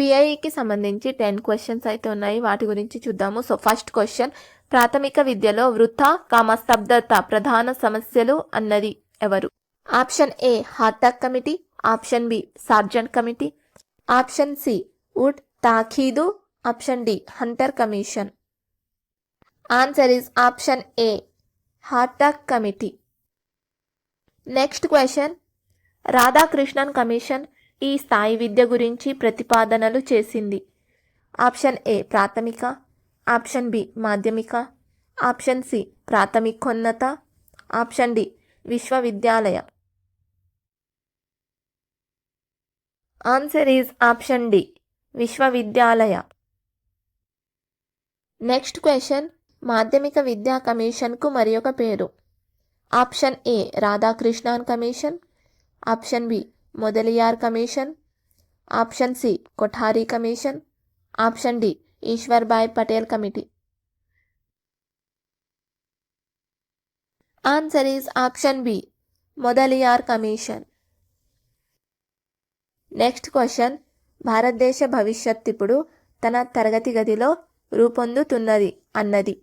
పిఐఈకి సంబంధించి 10 క్వశ్చన్స్ అయితే ఉన్నాయి. వాటి గురించి చూద్దాము. సో ఫస్ట్ క్వశ్చన్, ప్రాథమిక విద్యలో వృథ, స్తబ్దత ప్రధాన సమస్యలు అన్నది ఎవరు? Option A Hartog committee, option B Sargent committee, option C Wood తాఖీదు, option D hunter commission. Answer is option A Hartog committee. Next question, Radhakrishnan commission ఈ స్థాయి విద్య గురించి ప్రతిపాదనలు చేసింది. ఆప్షన్ ఏ ప్రాథమిక, ఆప్షన్ బి మాధ్యమిక, ఆప్షన్ సి ప్రాథమికోన్నత, ఆప్షన్ డి విశ్వవిద్యాలయ. ఆన్సర్ ఈజ్ ఆప్షన్ డి విశ్వవిద్యాలయ. నెక్స్ట్ క్వశ్చన్, మాధ్యమిక విద్యా కమిషన్కు మరి ఒక పేరు. Option A Radhakrishnan commission, option B Mudaliar commission, option C Kothari commission, option D Ishwar Bhai Patel committee. Answer is option B Mudaliar commission. Next question, భారతదేశ భవిష్యత్ ఇప్పుడు తన తరగతి గదిలో రూపొందుతున్నది అన్నది.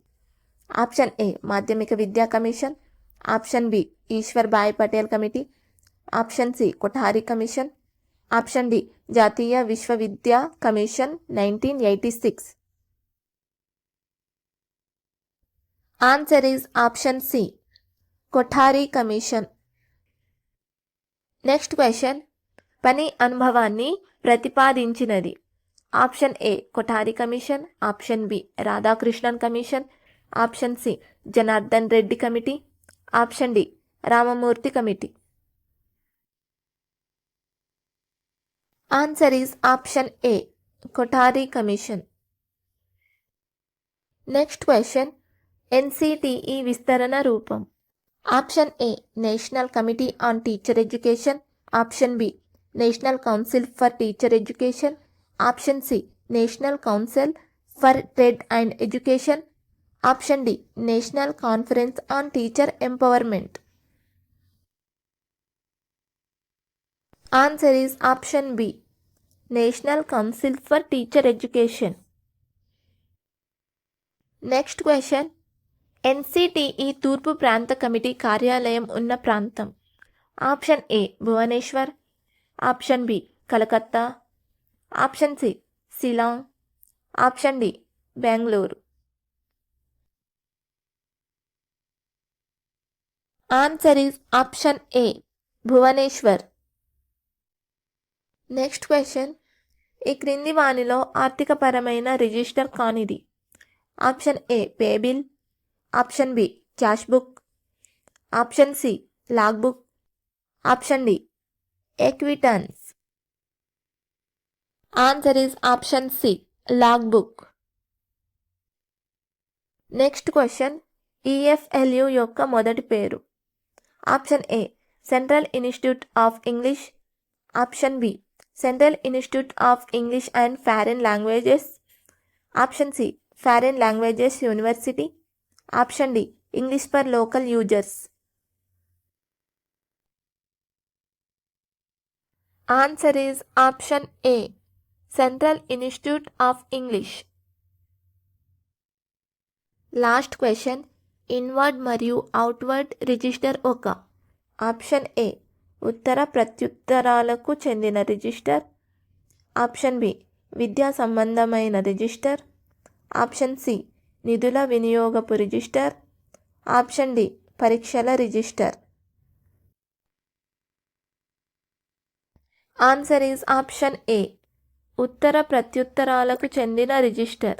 ఆప్షన్ ఏ మాధ్యమిక విద్యా కమిషన్, ఆప్షన్ బి ఈశ్వర్ భాయ్ Patel committee, option C Kothari commission, option D జాతీయ విశ్వవిద్యా commission 1986. Answer is option C Kothari commission. Next question, పని అనుభవాన్ని ప్రతిపాదించినది. Option A Kothari commission, option B Radhakrishnan commission, option C Janardhan Reddy committee, option D Ramamurthy committee. Answer is option A Kothari commission. Next question, NCTE విస్తరణ రూపం. Option A national committee on teacher education, option B national council for teacher education, option C national council for trade and education, option D national conference on teacher empowerment. Answer is option B national council for teacher education. Next question, NCTE తూర్పు ప్రాంత committee కార్యాలయం ఉన్న ప్రాంతం. Option A Bhubaneswar, option B Calcutta, option C Shillong, option D Bengaluru. Answer is option A Bhubaneswar. Next question, ఈ క్రింది వానిలో ఆర్థికపరమైన register కానిది. Option A pay bill, option B cash book, option C log book, option D acquittance. Answer is option C log book. Next question, EFLU యొక్క మొదటి పేరు. Option A central institute of English, option B central institute of English and foreign languages, option C foreign languages university, option D English for local users. Answer is option A central institute of English. Last question, inward మరియు outward register ఒక. Option A ఉత్తర ప్రత్యుత్తరాలకు చెందిన register, option B విద్యా సంబంధమైన register, option C నిధుల వినియోగపు register, option D పరీక్షల register. Answer is option A ఉత్తర ప్రత్యుత్తరాలకు చెందిన రిజిస్టర్.